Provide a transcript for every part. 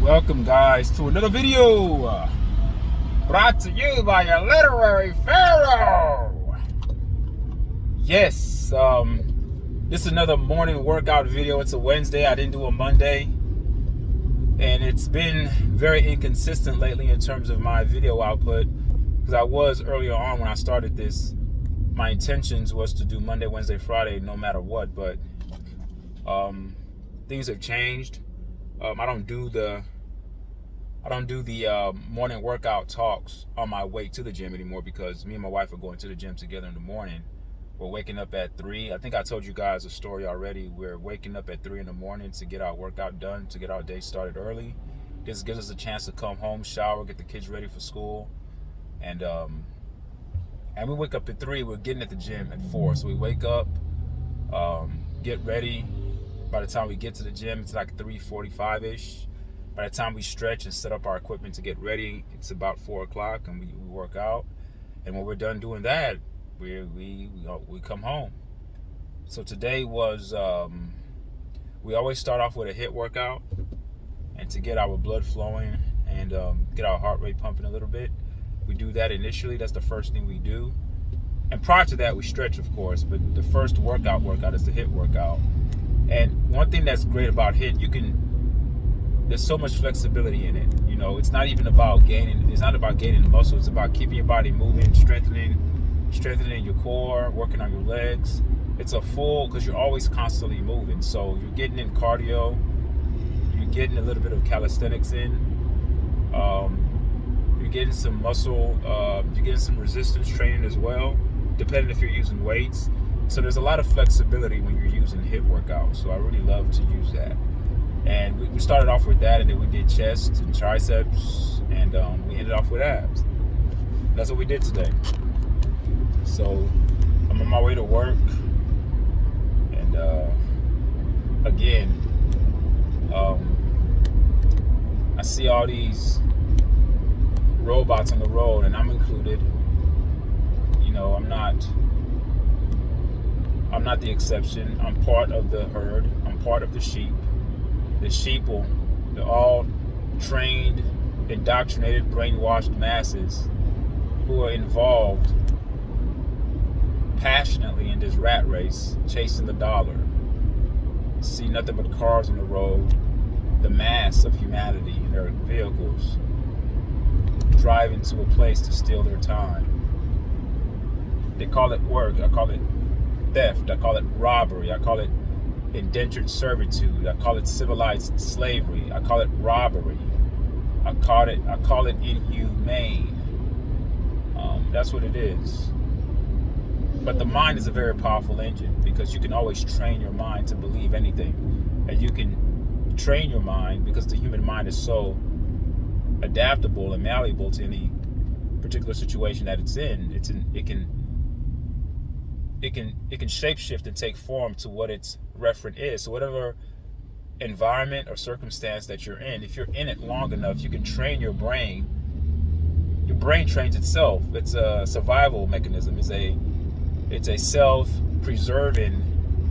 Welcome, guys, to another video brought to you by your literary pharaoh. Yes, this is another morning workout video. It's a Wednesday. I didn't do a Monday, and it's been very inconsistent lately in terms of my video output, because I was earlier on when I started this, my intentions was to do Monday, Wednesday, Friday no matter what, but things have changed. I don't do the morning workout talks on my way to the gym anymore, because me and my wife are going to the gym together in the morning. We're waking up at 3. I think I told you guys a story already. We're waking up at 3 in the morning to get our workout done, to get our day started early. This gives us a chance to come home, shower, get the kids ready for school, and we wake up at 3. We're getting at the gym at 4. So we wake up, get ready. By the time we get to the gym, it's like 3:45-ish. By the time we stretch and set up our equipment to get ready, it's about 4 o'clock, and we work out. And when we're done doing that, we come home. So today was, we always start off with a HIIT workout, and to get our blood flowing and get our heart rate pumping a little bit. We do that initially. That's the first thing we do. And prior to that, we stretch, of course, but the first workout is the HIIT workout. And one thing that's great about HIIT, there's so much flexibility in it. You know, it's not about gaining muscle. It's about keeping your body moving, strengthening your core, working on your legs. It's a full, because you're always constantly moving. So you're getting in cardio, you're getting a little bit of calisthenics in, you're getting some muscle, you're getting some resistance training as well, depending if you're using weights. So there's a lot of flexibility when you're using HIIT workouts. So I really love to use that. And we started off with that, and then we did chest and triceps, and we ended off with abs. That's what we did today. So I'm on my way to work, and again, I see all these robots on the road, and I'm included. You know, I'm not the exception. I'm part of the herd. I'm part of the sheep. The sheep they're all trained, indoctrinated, brainwashed masses who are involved passionately in this rat race, chasing the dollar. See nothing but cars on the road, the mass of humanity in their vehicles, driving to a place to steal their time. They call it work. I call it theft. I call it robbery. I call it indentured servitude. I call it civilized slavery. I call it robbery. I call it inhumane. That's what it is. But the mind is a very powerful engine, because you can always train your mind to believe anything, and you can train your mind because the human mind is so adaptable and malleable to any particular situation that it's in. It can shapeshift and take form to what its referent is. So whatever environment or circumstance that you're in, if you're in it long enough, you can train your brain. Your brain trains itself. It's a survival mechanism. It's a self-preserving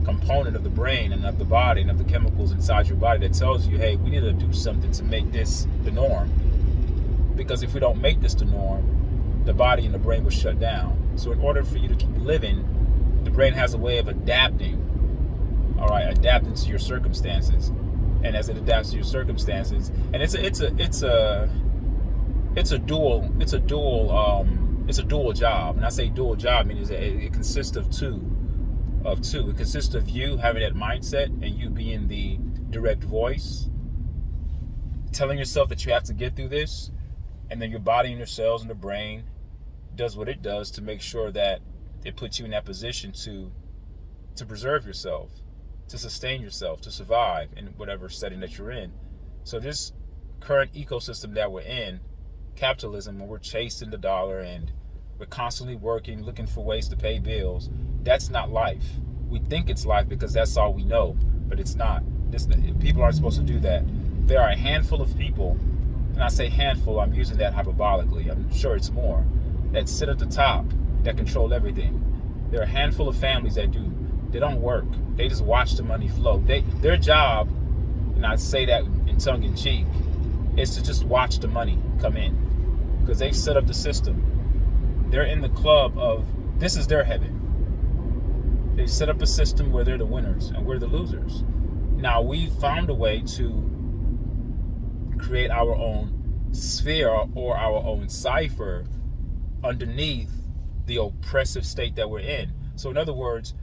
component of the brain and of the body and of the chemicals inside your body that tells you, hey, we need to do something to make this the norm. Because if we don't make this the norm, the body and the brain will shut down. So in order for you to keep living, the brain has a way of adapting to your circumstances. And as it adapts to your circumstances, and it's a dual job. And I say dual job means it consists of two. It consists of you having that mindset and you being the direct voice, telling yourself that you have to get through this, and then your body and your cells and the brain does what it does to make sure that it puts you in that position to preserve yourself, to sustain yourself, to survive in whatever setting that you're in. So this current ecosystem that we're in, capitalism, when we're chasing the dollar and we're constantly working, looking for ways to pay bills, that's not life. We think it's life because that's all we know, but it's not. People aren't supposed to do that. There are a handful of people, and I say handful, I'm using that hyperbolically, I'm sure it's more, that sit at the top, that control everything. There are a handful of families that do. They don't work. They just watch the money flow. Their job, and I say that in tongue in cheek, is to just watch the money come in, because they've set up the system. They're in the club of, this is their heaven. They've set up a system where they're the winners and we're the losers. Now we've found a way to create our own sphere or our own cipher underneath the oppressive state that we're in. So in other words,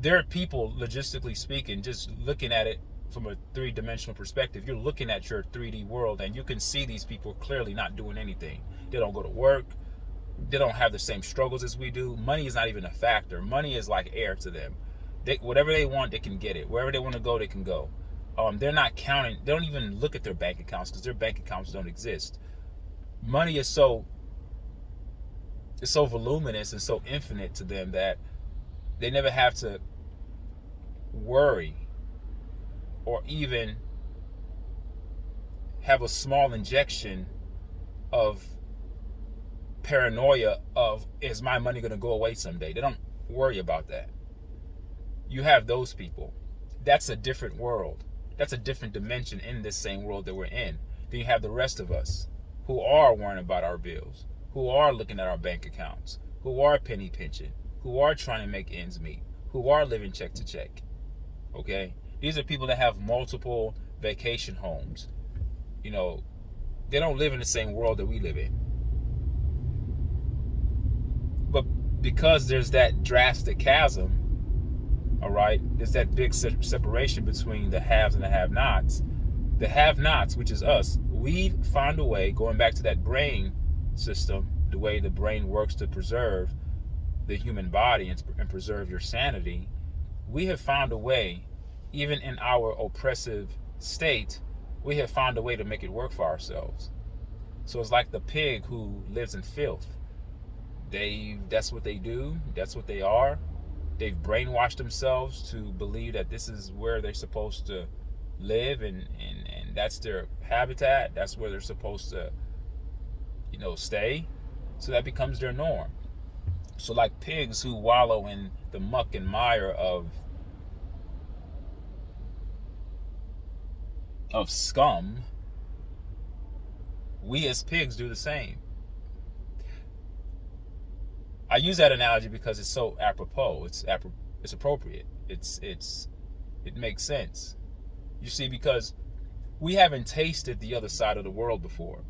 there are people, logistically speaking, just looking at it from a three-dimensional perspective. You're looking at your 3D world and you can see these people clearly not doing anything. They don't go to work. They don't have the same struggles as we do. Money is not even a factor. Money is like air to them. Whatever they want, they can get it. Wherever they want to go, they can go. They're not counting. They don't even look at their bank accounts because their bank accounts don't exist. Money is so voluminous and so infinite to them that they never have to worry or even have a small injection of paranoia of, is my money going to go away someday? They don't worry about that. You have those people. That's a different world. That's a different dimension in this same world that we're in. Then you have the rest of us who are worrying about our bills, who are looking at our bank accounts, who are penny pinching, who are trying to make ends meet, who are living check to check. Okay? These are people that have multiple vacation homes. You know, they don't live in the same world that we live in. But because there's that drastic chasm, all right, there's that big separation between the haves and the have-nots. The have-nots, which is us, we found a way, going back to that brain system, the way the brain works to preserve the human body and preserve your sanity. We have found a way, even in our oppressive state, we have found a way to make it work for ourselves. So it's like the pig who lives in filth. That's what they do. That's what they are. They've brainwashed themselves to believe that this is where they're supposed to live, and that's their habitat. That's where they're supposed to, stay. So that becomes their norm. So like pigs who wallow in the muck and mire of scum, we as pigs do the same. I use that analogy because it's so apropos. It's appropriate. It makes sense. You see, because we haven't tasted the other side of the world before.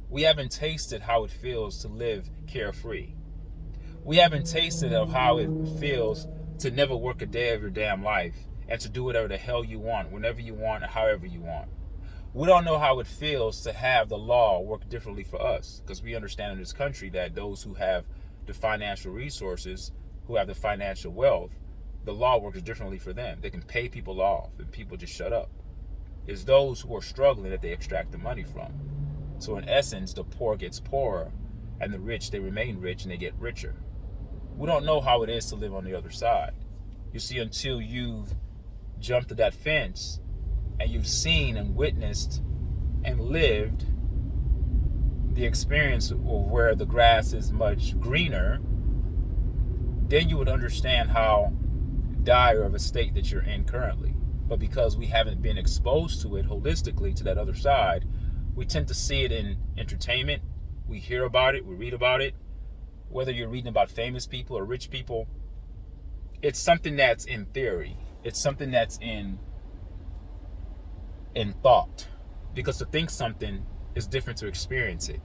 We haven't tasted how it feels to live carefree. We haven't tasted of how it feels to never work a day of your damn life and to do whatever the hell you want, whenever you want, and however you want. We don't know how it feels to have the law work differently for us, because we understand in this country that those who have the financial resources, who have the financial wealth, the law works differently for them. They can pay people off and people just shut up. It's those who are struggling that they extract the money from. So in essence, the poor gets poorer and the rich, they remain rich and they get richer. We don't know how it is to live on the other side. You see, until you've jumped to that fence and you've seen and witnessed and lived the experience of where the grass is much greener, then you would understand how dire of a state that you're in currently. But because we haven't been exposed to it holistically, to that other side, we tend to see it in entertainment. We hear about it, we read about it. Whether you're reading about famous people or rich people, it's something that's in theory. It's something that's in thought. Because to think something is different to experience it.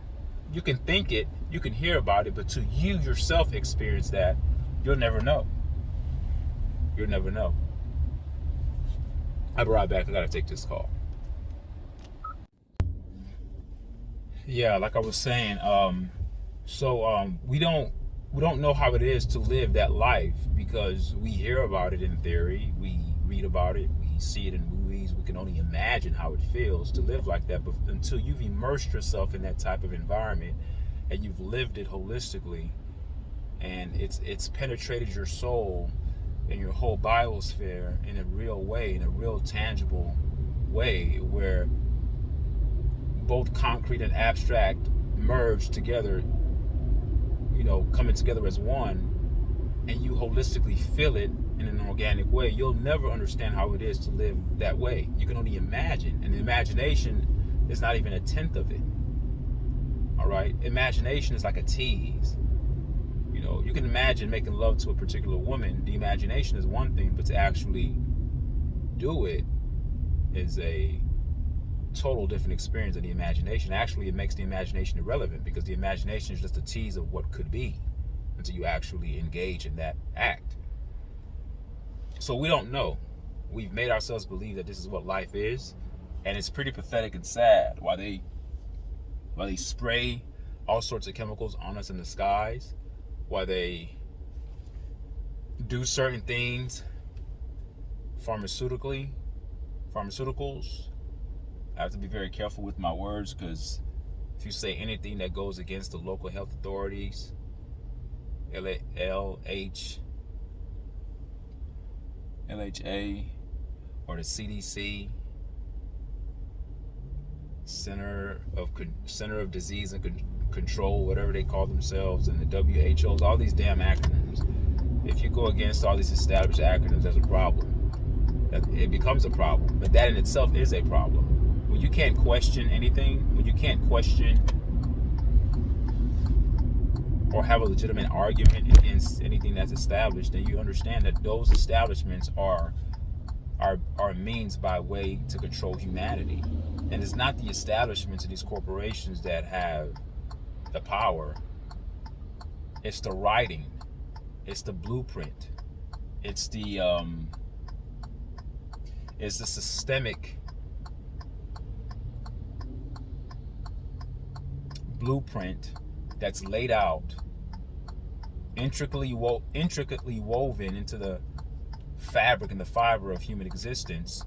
You can think it, you can hear about it, but to you yourself experience that, you'll never know. You'll never know. I'll be right back. I gotta take this call. Yeah, like I was saying, we don't know how it is to live that life, because we hear about it in theory, we read about it, we see it in movies. We can only imagine how it feels to live like that. But until you've immersed yourself in that type of environment and you've lived it holistically, and it's penetrated your soul and your whole biosphere in a real way, in a real tangible way, where both concrete and abstract merge together, coming together as one, and you holistically feel it in an organic way, you'll never understand how it is to live that way. You can only imagine. And imagination It's not even a tenth of it. All right. Imagination is like a tease. You know, you can imagine making love to a particular woman. The imagination is one thing, but to actually do it is a total different experience than the imagination. Actually, it makes the imagination irrelevant, because the imagination is just a tease of what could be until you actually engage in that act. So we don't know. We've made ourselves believe that this is what life is, and it's pretty pathetic and sad while they spray all sorts of chemicals on us in the skies, while they do certain things pharmaceuticals. I have to be very careful with my words, because if you say anything that goes against the local health authorities, LHA, or the CDC, Center of Disease and Control, whatever they call themselves, and the WHOs, all these damn acronyms. If you go against all these established acronyms, there's a problem. It becomes a problem. But that in itself is a problem. When you can't question anything, when you can't question or have a legitimate argument against anything that's established, then you understand that those establishments are means by way to control humanity. And it's not the establishments of these corporations that have the power. It's the writing. It's the blueprint. It's the systemic blueprint that's laid out, intricately woven into the fabric and the fiber of human existence.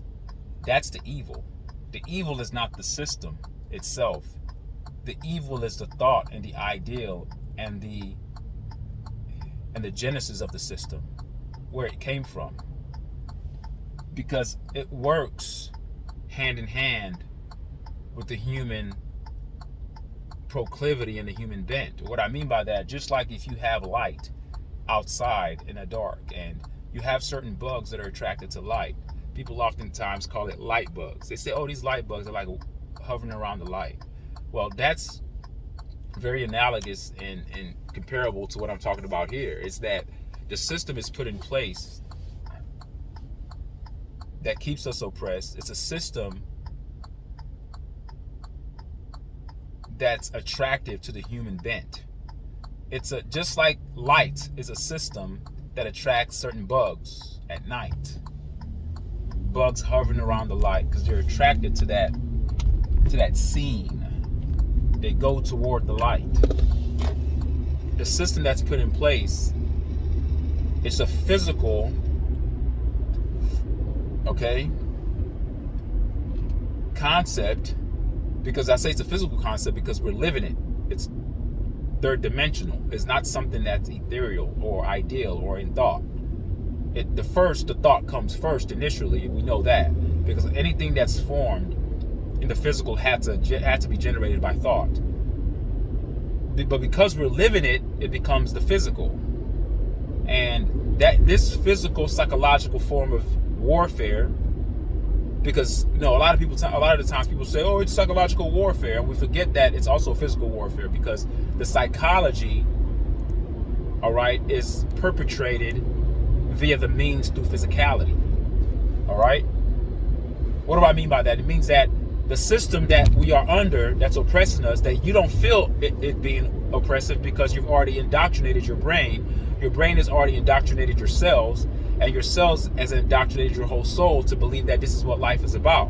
That's the evil. The evil is not the system itself. The evil is the thought and the ideal and the genesis of the system, where it came from, because it works hand in hand with the human proclivity and the human bent. What I mean by that, just like if you have light outside in the dark and you have certain bugs that are attracted to light, people oftentimes call it light bugs. They say, oh, these light bugs are like hovering around the light. Well, that's very analogous and comparable to what I'm talking about here. It's that the system is put in place that keeps us oppressed. It's a system that's attractive to the human bent. It's just like light is a system that attracts certain bugs at night. Bugs hovering around the light because they're attracted to that scene. They go toward the light. The system that's put in place, it's a physical, concept. Because I say it's a physical concept because we're living it. It's third dimensional. It's not something that's ethereal or ideal or in thought. The thought comes first initially. We know that because anything that's formed in the physical had to be generated by thought. But because we're living it, it becomes the physical. And that this physical psychological form of warfare, because a lot of the times people say, oh, it's psychological warfare, and we forget that it's also physical warfare, because the psychology, is perpetrated via the means through physicality. What do I mean by that? It means that the system that we are under, that's oppressing us, that you don't feel it being oppressive because you've already indoctrinated your brain. Your brain has already indoctrinated your cells, and your cells has indoctrinated your whole soul to believe that this is what life is about.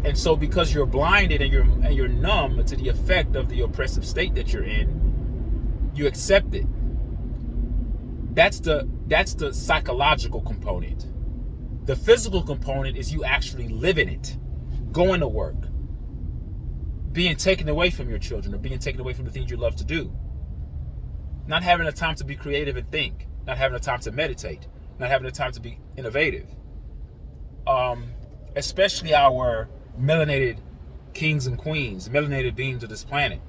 And so because you're blinded and you're numb to the effect of the oppressive state that you're in, you accept it. That's the psychological component. The physical component is you actually living it, going to work, being taken away from your children or being taken away from the things you love to do, not having the time to be creative and think, not having the time to meditate, not having the time to be innovative. Especially our melanated kings and queens, melanated beings of this planet.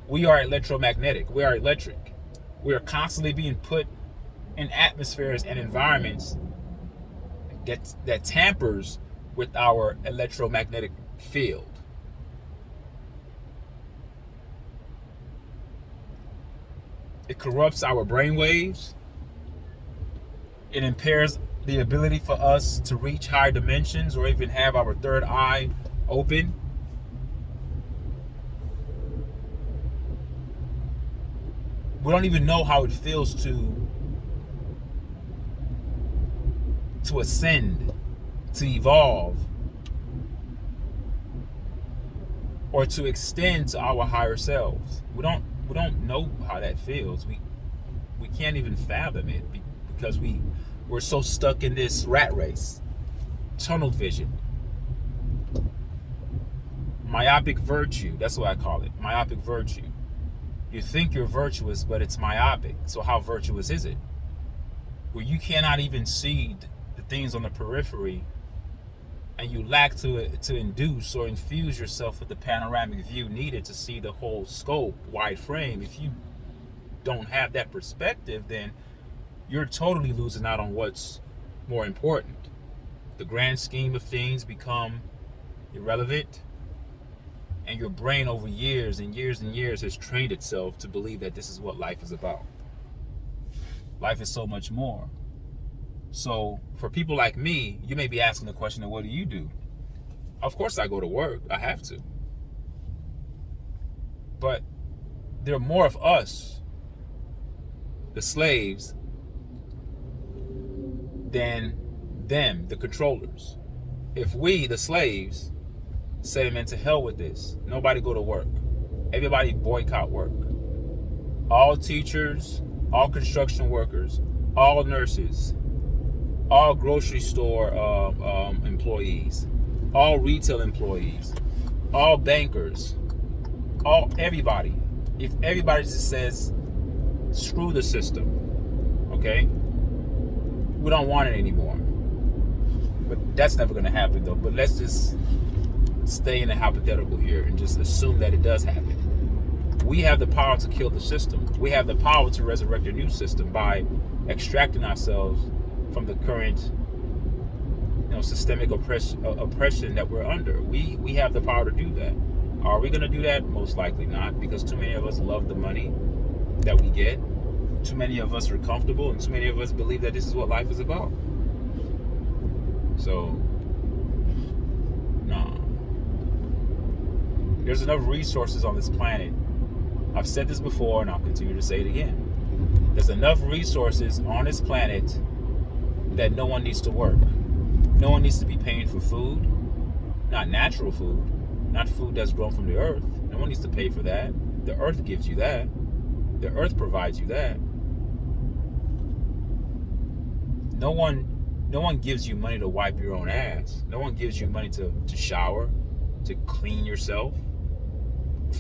We are electromagnetic. We are electric. We are constantly being put in atmospheres and environments that tampers with our electromagnetic field. It corrupts our brainwaves. It impairs the ability for us to reach higher dimensions or even have our third eye open. We don't even know how it feels to ascend, to evolve, or to extend to our higher selves. We don't know how that feels. We can't even fathom it because we're so stuck in this rat race, tunnel vision, myopic virtue. That's what I call it, myopic virtue. You think you're virtuous, but it's myopic. So how virtuous is it? Where you cannot even see the things on the periphery, and you lack to induce or infuse yourself with the panoramic view needed to see the whole scope, wide frame. If you don't have that perspective, then you're totally losing out on what's more important. The grand scheme of things become irrelevant, and your brain over years and years and years has trained itself to believe that this is what life is about. Life is so much more. So for people like me, you may be asking the question, what do you do? Of course I go to work. I have to. But there are more of us, the slaves, than them, the controllers. If we, the slaves, say, man, to hell with this, nobody go to work, everybody boycott work, all teachers, all construction workers, all nurses, all grocery store employees, all retail employees, all bankers, everybody. If everybody just says, screw the system, okay? We don't want it anymore. But that's never going to happen, though. But let's just stay in the hypothetical here and just assume that it does happen. We have the power to kill the system. We have the power to resurrect a new system by extracting ourselves from the current, systemic oppression that we're under. We have the power to do that. Are we going to do that? Most likely not, because too many of us love the money that we get. Too many of us are comfortable, and too many of us believe that this is what life is about. So, no. There's enough resources on this planet. I've said this before, and I'll continue to say it again. There's enough resources on this planet that no one needs to work. No one needs to be paying for food, not natural food, not food that's grown from the earth. No one needs to pay for that. The earth gives you that. The earth provides you that. No one gives you money to wipe your own ass. No one gives you money to shower, to clean yourself.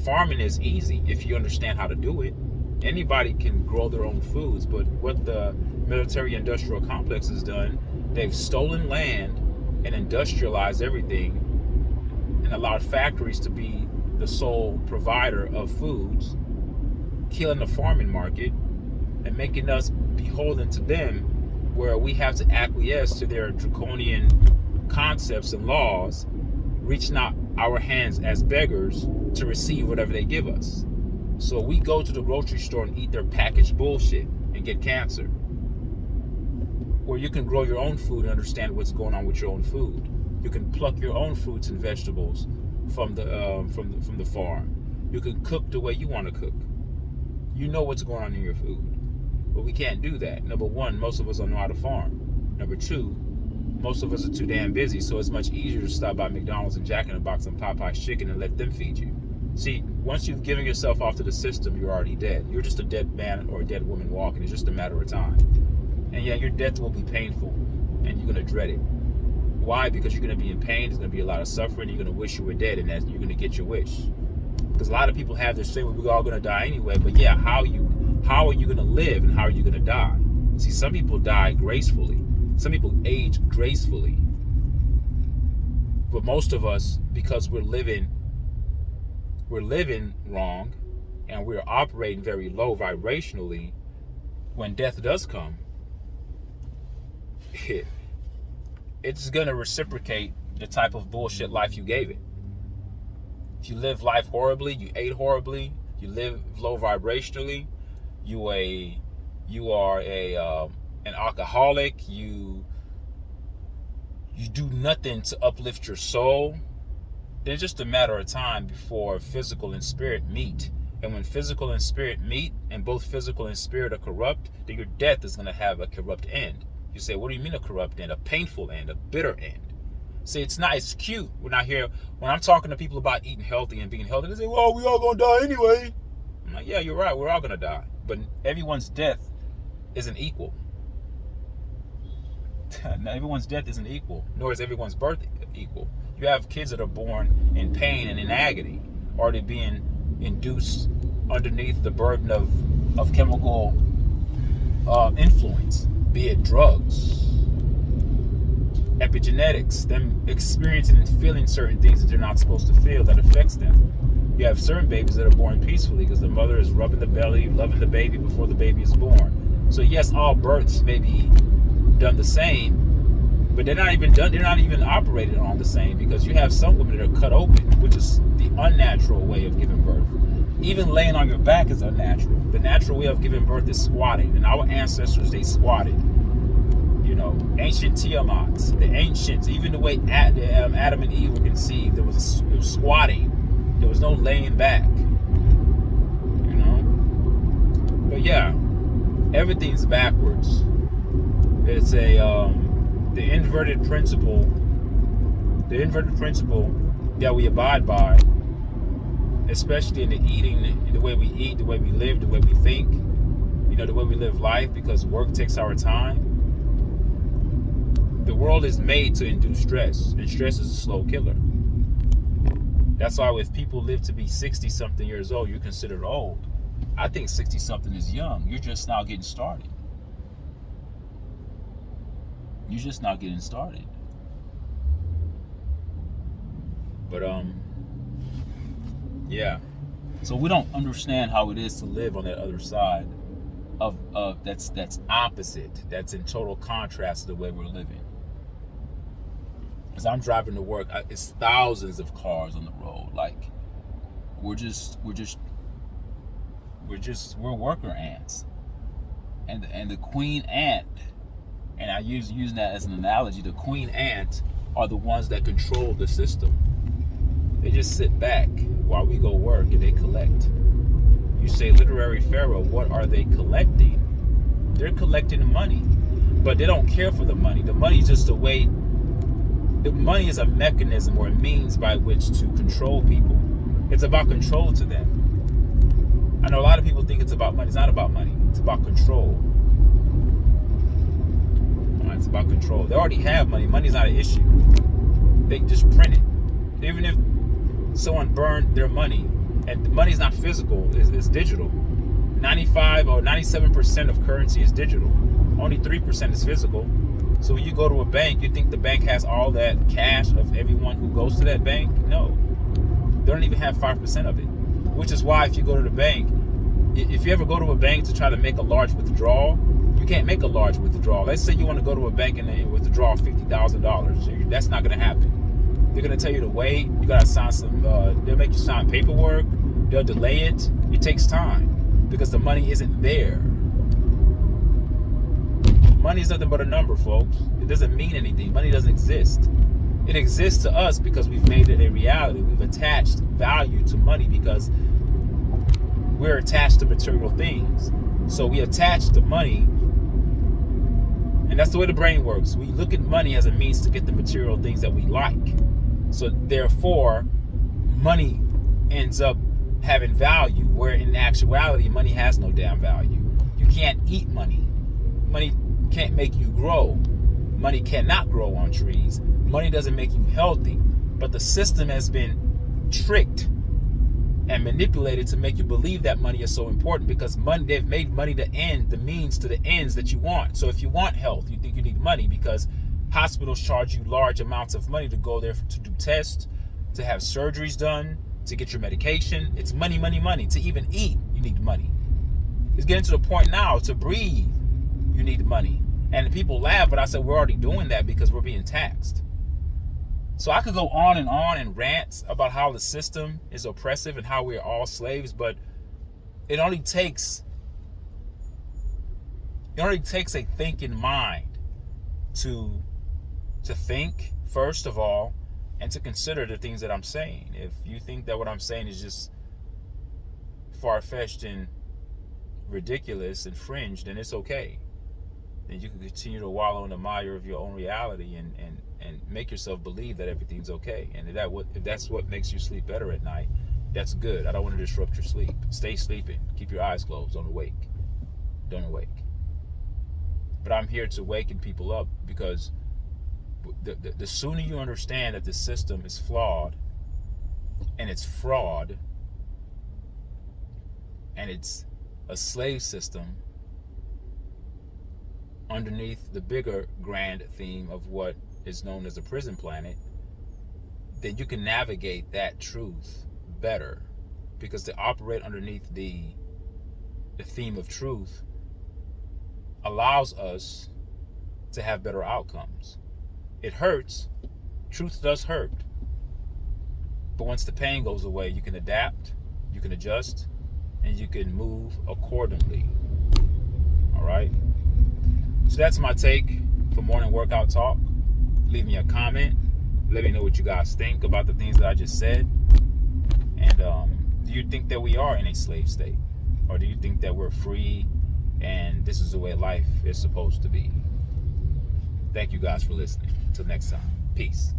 Farming is easy if you understand how to do it. Anybody can grow their own foods, but what the military-industrial complex has done, they've stolen land and industrialized everything and allowed factories to be the sole provider of foods, killing the farming market and making us beholden to them, where we have to acquiesce to their draconian concepts and laws, reaching out our hands as beggars to receive whatever they give us. So we go to the grocery store and eat their packaged bullshit and get cancer. Where you can grow your own food and understand what's going on with your own food. You can pluck your own fruits and vegetables from the farm. You can cook the way you want to cook. You know what's going on in your food. But we can't do that. Number one, most of us don't know how to farm. Number two, most of us are too damn busy, so it's much easier to stop by McDonald's and Jack in the Box and Popeye's chicken and let them feed you. See, once you've given yourself off to the system, you're already dead. You're just a dead man or a dead woman walking. It's just a matter of time. And yeah, your death will be painful, and you're going to dread it. Why? Because you're going to be in pain, there's going to be a lot of suffering, you're going to wish you were dead, and you're going to get your wish. Because a lot of people have this thing where we're all going to die anyway, but yeah, how are you going to live and how are you going to die? See, some people die gracefully. Some people age gracefully. But most of us, because we're living wrong and we're operating very low vibrationally, when death does come, it's going to reciprocate the type of bullshit life you gave it. If you live life horribly, you ate horribly, you live low vibrationally, you are an alcoholic, you do nothing to uplift your soul, then it's just a matter of time before physical and spirit meet. And when physical and spirit meet, and both physical and spirit are corrupt, then your death is going to have a corrupt end. You say, what do you mean a corrupt end? A painful end, a bitter end. See, it's cute. We're not here. When I'm talking to people about eating healthy and being healthy, they say, well, we all going to die anyway. I'm like, yeah, you're right. We're all going to die. But everyone's death isn't equal. Everyone's death isn't equal, nor is everyone's birth equal. You have kids that are born in pain and in agony, or they're being induced underneath the burden of chemical influence, be it drugs, epigenetics, them experiencing and feeling certain things that they're not supposed to feel that affects them. You have certain babies that are born peacefully because the mother is rubbing the belly, loving the baby before the baby is born. So yes, all births may be done the same, but they're not even operated on the same, because you have some women that are cut open, which is the unnatural way of giving birth. Even laying on your back is unnatural. The natural way of giving birth is squatting, and our ancestors, they squatted. You know, ancient Tiamats, the ancients, even the way Adam and Eve were conceived, it was squatting. There was no laying back. You know? But yeah, everything's backwards. It's the inverted principle that we abide by, especially in the eating, the way we eat, the way we live, the way we think, you know, the way we live life, because work takes our time. The world is made to induce stress, and stress is a slow killer. That's why if people live to be 60-something years old, you're considered old. I think 60-something is young. You're just now getting started. You're just not getting started. But yeah. So we don't understand how it is to live on that other side of that's opposite. That's in total contrast to the way we're living. As I'm driving to work, it's thousands of cars on the road. Like we're worker ants, and the queen ant. And I using that as an analogy. The queen ant are the ones that control the system. They just sit back while we go work and they collect. You say, literary pharaoh, what are they collecting? They're collecting money, but they don't care for the money. The money is just a way. The money is a mechanism or a means by which to control people. It's about control to them. I know a lot of people think it's about money. It's not about money. It's about control. It's about control. They already have money. Money's not an issue. They just print it. Even if someone burned their money, and the money's not physical, it's digital. 95 or 97% of currency is digital. Only 3% is physical. So when you go to a bank, you think the bank has all that cash of everyone who goes to that bank? No. They don't even have 5% of it. Which is why if you go to the bank, if you ever go to a bank to try to make a large withdrawal, you can't make a large withdrawal. Let's say you want to go to a bank and withdraw $50,000. That's not going to happen. They're going to tell you to wait. You got to sign they'll make you sign paperwork. They'll delay it. It takes time because the money isn't there. Money is nothing but a number, folks. It doesn't mean anything. Money doesn't exist. It exists to us because we've made it a reality. We've attached value to money because we're attached to material things. So we attach to money. And that's the way the brain works. We look at money as a means to get the material things that we like. So therefore, money ends up having value, where in actuality, money has no damn value. You can't eat money. Money can't make you grow. Money cannot grow on trees. Money doesn't make you healthy. But the system has been tricked and manipulated to make you believe that money is so important, because money, they've made money the means to the ends that you want. So if you want health, you think you need money because hospitals charge you large amounts of money to go there to do tests, to have surgeries done, to get your medication. It's money, money, money. To even eat, you need money. It's getting to the point now, to breathe, you need money. And people laugh, but I said we're already doing that because we're being taxed. So I could go on and rant about how the system is oppressive and how we're all slaves, but it only takes a thinking mind to think, first of all, and to consider the things that I'm saying. If you think that what I'm saying is just far-fetched and ridiculous and fringe, then it's okay. Then you can continue to wallow in the mire of your own reality and make yourself believe that everything's okay. And if that's what makes you sleep better at night, that's good. I don't want to disrupt your sleep. Stay sleeping. Keep your eyes closed. Don't awake. But I'm here to waken people up, because the sooner you understand that the system is flawed and it's fraud and it's a slave system underneath the bigger grand theme of what is known as the prison planet, then you can navigate that truth better. Because to operate underneath the theme of truth allows us to have better outcomes. It hurts. Truth does hurt. But once the pain goes away, you can adapt, you can adjust, and you can move accordingly. All right? So that's my take for Morning Workout Talk. Leave me a comment. Let me know what you guys think about the things that I just said. And do you think that we are in a slave state? Or do you think that we're free and this is the way life is supposed to be? Thank you guys for listening. Until next time. Peace.